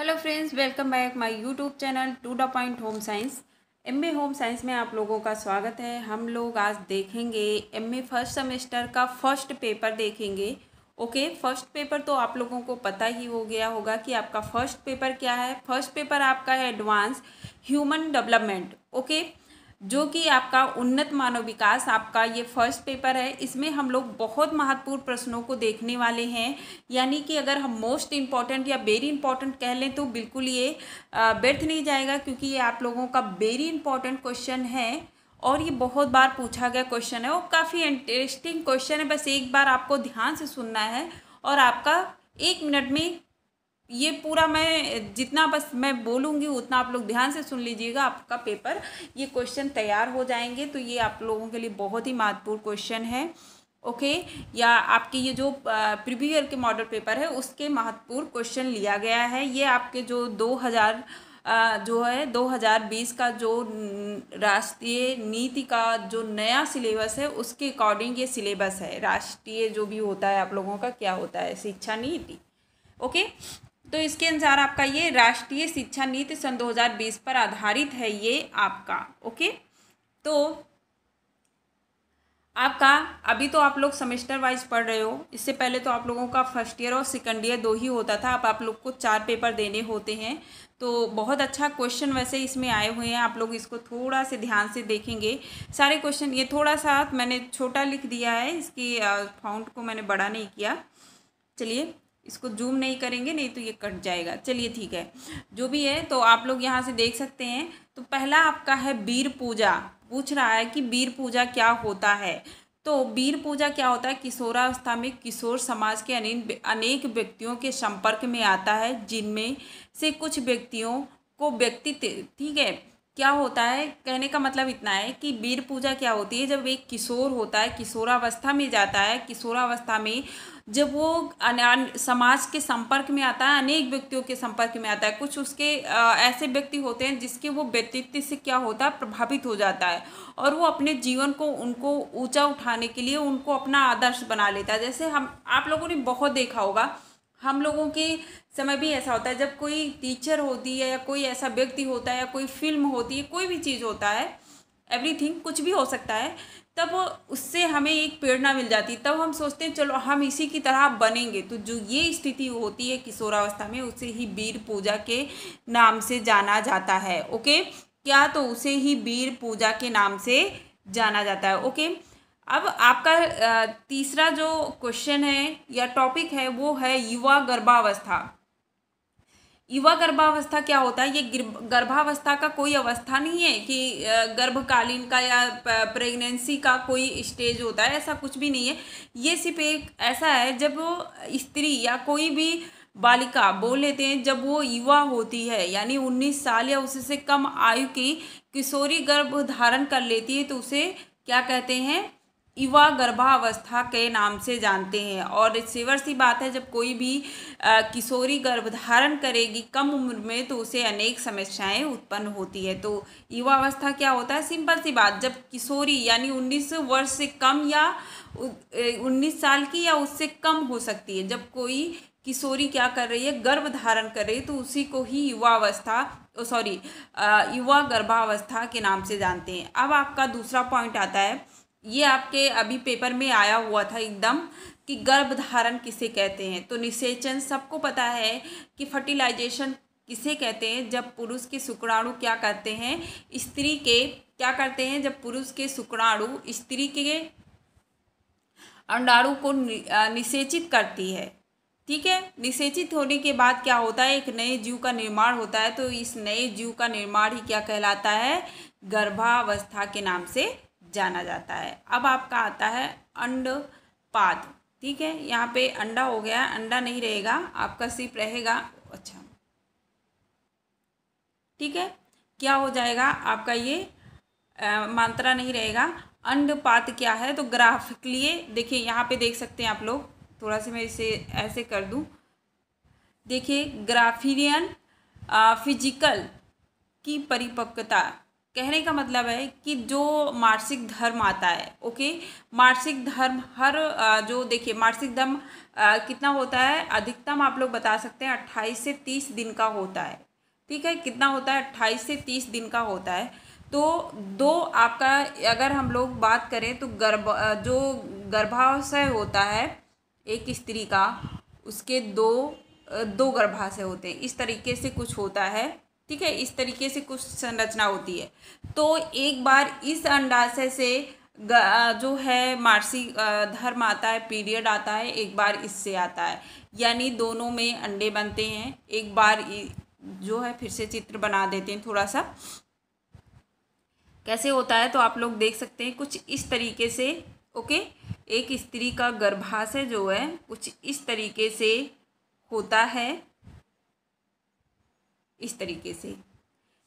Hello friends, welcome back my YouTube channel to the point home science. MA home science में आप लोगों का स्वागत है। हम लोग आज देखेंगे एमए फर्स्ट सेमेस्टर का फर्स्ट पेपर देखेंगे। ओके, फर्स्ट पेपर तो आप लोगों को पता ही हो गया होगा कि आपका फर्स्ट पेपर क्या है। फर्स्ट पेपर आपका है एडवांस ह्यूमन डेवलपमेंट। ओके, जो कि आपका उन्नत मानव विकास आपका ये फर्स्ट पेपर है। इसमें हम लोग बहुत महत्वपूर्ण प्रश्नों को देखने वाले हैं, यानी कि अगर हम मोस्ट इम्पॉर्टेंट या वेरी इंपॉर्टेंट कह लें तो बिल्कुल ये व्यर्थ नहीं जाएगा, क्योंकि ये आप लोगों का वेरी इंपॉर्टेंट क्वेश्चन है और ये बहुत बार पूछा गया क्वेश्चन है और काफ़ी इंटरेस्टिंग क्वेश्चन है। बस एक बार आपको ध्यान से सुनना है और आपका 1 मिनट में ये पूरा, मैं जितना बस मैं बोलूँगी उतना आप लोग ध्यान से सुन लीजिएगा, आपका पेपर ये क्वेश्चन तैयार हो जाएंगे। तो ये आप लोगों के लिए बहुत ही महत्वपूर्ण क्वेश्चन है। ओके, या आपके ये जो प्रीवियस ईयर के मॉडल पेपर है उसके महत्वपूर्ण क्वेश्चन लिया गया है। ये आपके जो 2020 का जो राष्ट्रीय नीति का जो नया सिलेबस है उसके अकॉर्डिंग ये सिलेबस है। राष्ट्रीय जो भी होता है आप लोगों का क्या होता है, शिक्षा नीति। ओके, तो इसके अनुसार आपका ये राष्ट्रीय शिक्षा नीति सन 2020 पर आधारित है ये आपका। ओके, तो आपका अभी तो आप लोग सेमेस्टर वाइज पढ़ रहे हो। इससे पहले तो आप लोगों का फर्स्ट ईयर और सेकंड ईयर दो ही होता था। अब आप लोग को 4 पेपर देने होते हैं। तो बहुत अच्छा क्वेश्चन वैसे इसमें आए हुए हैं, आप लोग इसको थोड़ा से ध्यान से देखेंगे। सारे क्वेश्चन ये थोड़ा सा मैंने छोटा लिख दिया है, इसकी फॉन्ट को मैंने बड़ा नहीं किया। चलिए इसको जूम नहीं करेंगे, नहीं तो ये कट जाएगा। चलिए ठीक है, जो भी है तो आप लोग यहाँ से देख सकते हैं। तो पहला आपका है वीर पूजा। पूछ रहा है कि वीर पूजा क्या होता है। तो वीर पूजा क्या होता है, किशोरावस्था में किशोर समाज के अनेक व्यक्तियों के संपर्क में आता है, जिनमें से कुछ व्यक्तियों को ठीक है। क्या होता है, कहने का मतलब इतना है कि वीर पूजा क्या होती है, जब एक किशोर होता है, किशोरावस्था में जाता है, किशोरावस्था में जब वो समाज के संपर्क में आता है, अनेक व्यक्तियों के संपर्क में आता है। कुछ उसके ऐसे व्यक्ति होते हैं जिसके वो व्यक्तित्व से क्या होता है, प्रभावित हो जाता है और वो अपने जीवन को उनको ऊंचा उठाने के लिए उनको अपना आदर्श बना लेता है। जैसे हम आप लोगों ने बहुत देखा होगा, हम लोगों के समय भी ऐसा होता है, जब कोई टीचर होती है या कोई ऐसा व्यक्ति होता है या कोई फिल्म होती है, कोई भी चीज़ होता है, एवरीथिंग कुछ भी हो सकता है, तब उससे हमें एक प्रेरणा मिल जाती है। तब हम सोचते हैं चलो हम इसी की तरह बनेंगे। तो जो ये स्थिति होती है किशोरावस्था में, उसे ही वीर पूजा के नाम से जाना जाता है। ओके, क्या, तो उसे ही वीर पूजा के नाम से जाना जाता है। ओके, अब आपका तीसरा जो क्वेश्चन है या टॉपिक है वो है युवा गर्भावस्था। युवा गर्भावस्था क्या होता है, ये गर्भावस्था का कोई अवस्था नहीं है कि गर्भकालीन का या प्रेगनेंसी का कोई स्टेज होता है, ऐसा कुछ भी नहीं है। ये सिर्फ एक ऐसा है जब वो स्त्री या कोई भी बालिका बोल लेते हैं, जब वो युवा होती है यानी 19 साल या उससे कम आयु की किशोरी गर्भ धारण कर लेती है, तो उसे क्या कहते हैं, युवा गर्भावस्था के नाम से जानते हैं। और सिवर सी बात है, जब कोई भी किशोरी गर्भधारण करेगी कम उम्र में, तो उसे अनेक समस्याएं उत्पन्न होती है। तो युवा अवस्था क्या होता है, सिंपल सी बात, जब किशोरी यानी 19 वर्ष से कम या 19 साल की या उससे कम हो सकती है, जब कोई किशोरी क्या कर रही है, गर्भ धारण कर रही है, तो उसी को ही युवा अवस्था युवा गर्भावस्था के नाम से जानते हैं। अब आपका दूसरा पॉइंट आता है, ये आपके अभी पेपर में आया हुआ था एकदम, कि गर्भधारण किसे कहते हैं। तो निषेचन सबको पता है कि फर्टिलाइजेशन किसे कहते हैं, जब पुरुष के शुक्राणु क्या करते हैं, स्त्री के क्या करते हैं, जब पुरुष के शुक्राणु स्त्री के अंडाणु को निषेचित करती है। ठीक है, निषेचित होने के बाद क्या होता है, एक नए जीव का निर्माण होता है। तो इस नए जीव का निर्माण ही क्या कहलाता है, गर्भावस्था के नाम से जाना जाता है। अब आपका आता है अंडपात। ठीक है, यहाँ पे अंडा हो गया, अंडा नहीं रहेगा आपका, सिर्फ रहेगा, अच्छा ठीक है, क्या हो जाएगा आपका, ये मात्रा नहीं रहेगा। अंडपात क्या है, तो ग्राफिकली देखिए, यहाँ पे देख सकते हैं आप लोग, थोड़ा सा मैं इसे ऐसे कर दूँ, देखिए ग्राफियन फिजिकल की परिपक्वता, कहने का मतलब है कि जो मासिक धर्म आता है, ओके, मासिक धर्म हर जो देखिए मासिक धर्म कितना होता है, अधिकतम आप लोग बता सकते हैं 28 से 30 दिन का होता है। ठीक है, कितना होता है, 28 से 30 दिन का होता है। तो दो आपका, अगर हम लोग बात करें तो जो गर्भाशय होता है एक स्त्री का, उसके दो गर्भाशय होते हैं, इस तरीके से कुछ होता है। ठीक है, इस तरीके से कुछ संरचना होती है। तो एक बार इस अंडाशय से जो है मासिक धर्म आता है, पीरियड आता है, एक बार इससे आता है, यानी दोनों में अंडे बनते हैं। एक बार जो है, फिर से चित्र बना देते हैं थोड़ा सा कैसे होता है, तो आप लोग देख सकते हैं कुछ इस तरीके से। ओके, एक स्त्री का गर्भाशय जो है कुछ इस तरीके से होता है, इस तरीके से।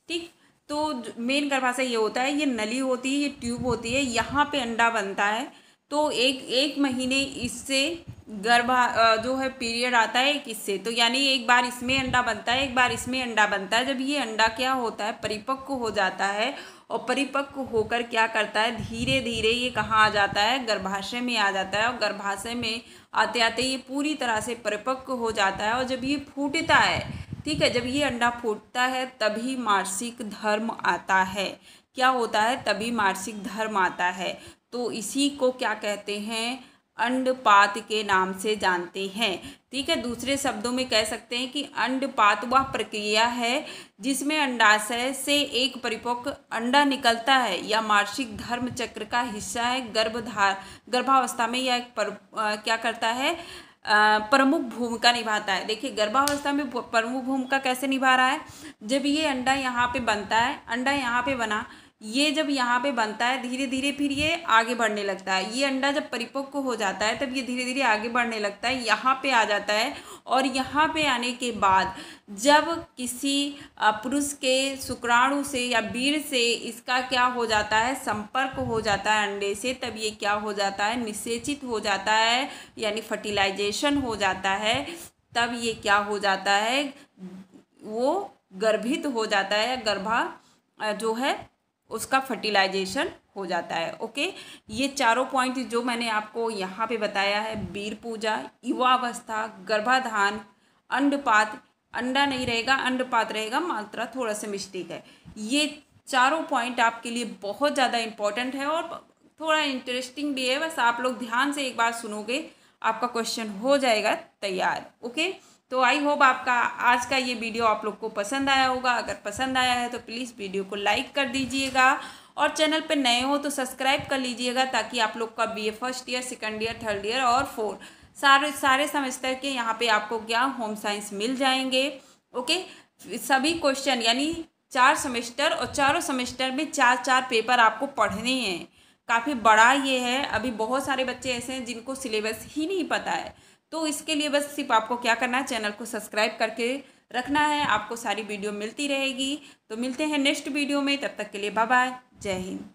ठीक, तो मेन गर्भाशय ये होता है, ये नली होती है, ये ट्यूब होती है, यहाँ पे अंडा बनता है। तो एक महीने इससे जो है पीरियड आता है एक इससे, तो यानी एक बार इसमें अंडा बनता है, एक बार इसमें अंडा बनता है। जब ये अंडा क्या होता है, परिपक्व हो जाता है, और परिपक्व होकर क्या करता है, धीरे धीरे ये कहाँ आ जाता है, गर्भाशय में आ जाता है। और गर्भाशय में आते आते ये पूरी तरह से परिपक्व हो जाता है। और जब ये फूटता है, ठीक है, जब ये अंडा फूटता है तभी मासिक धर्म आता है। क्या होता है, तभी मासिक धर्म आता है। तो इसी को क्या कहते हैं, अंडपात के नाम से जानते हैं। ठीक है, दूसरे शब्दों में कह सकते हैं कि अंडपात वह प्रक्रिया है जिसमें अंडाशय से एक परिपक्व अंडा निकलता है, या मासिक धर्म चक्र का हिस्सा है। गर्भावस्था में यह क्या करता है, प्रमुख भूमिका निभाता है। देखिए गर्भावस्था में प्रमुख भूमिका कैसे निभा रहा है, जब ये अंडा यहाँ पे बनता है, अंडा यहाँ पे बना, ये जब यहाँ पे बनता है धीरे धीरे फिर ये आगे बढ़ने लगता है। ये अंडा जब परिपक्व हो जाता है तब ये धीरे धीरे आगे बढ़ने लगता है, यहाँ पे आ जाता है। और यहाँ पे आने के बाद जब किसी पुरुष के शुक्राणु से या वीर्य से इसका क्या हो जाता है, संपर्क हो जाता है अंडे से, तब ये क्या हो जाता है, निषेचित हो जाता है, यानी फर्टिलाइजेशन हो जाता है। तब ये क्या हो जाता है, वो गर्भित हो जाता है, गर्भा जो है उसका फर्टिलाइजेशन हो जाता है। ओके, ये चारों पॉइंट जो मैंने आपको यहाँ पे बताया है, वीर पूजा, युवावस्था, गर्भाधान, अंडपात, अंडा नहीं रहेगा अंडपात रहेगा, मात्रा थोड़ा सा मिस्टेक है। ये चारों पॉइंट आपके लिए बहुत ज़्यादा इम्पोर्टेंट है और थोड़ा इंटरेस्टिंग भी है। बस आप लोग ध्यान से एक बार सुनोगे, आपका क्वेश्चन हो जाएगा तैयार। ओके, तो आई होप आपका आज का ये वीडियो आप लोग को पसंद आया होगा। अगर पसंद आया है तो प्लीज़ वीडियो को लाइक कर दीजिएगा, और चैनल पे नए हो तो सब्सक्राइब कर लीजिएगा, ताकि आप लोग का BA first year, second year, third year और फोर्थ सारे सेमेस्टर के यहाँ पे आपको क्या होम साइंस मिल जाएंगे। ओके, सभी क्वेश्चन यानी 4 सेमेस्टर, और चारों सेमेस्टर में 4 पेपर आपको पढ़ने हैं। काफ़ी बड़ा ये है। अभी बहुत सारे बच्चे ऐसे हैं जिनको सिलेबस ही नहीं पता है, तो इसके लिए बस सिर्फ आपको क्या करना है, चैनल को सब्सक्राइब करके रखना है। आपको सारी वीडियो मिलती रहेगी। तो मिलते हैं नेक्स्ट वीडियो में, तब तक के लिए बाय बाय, जय हिंद।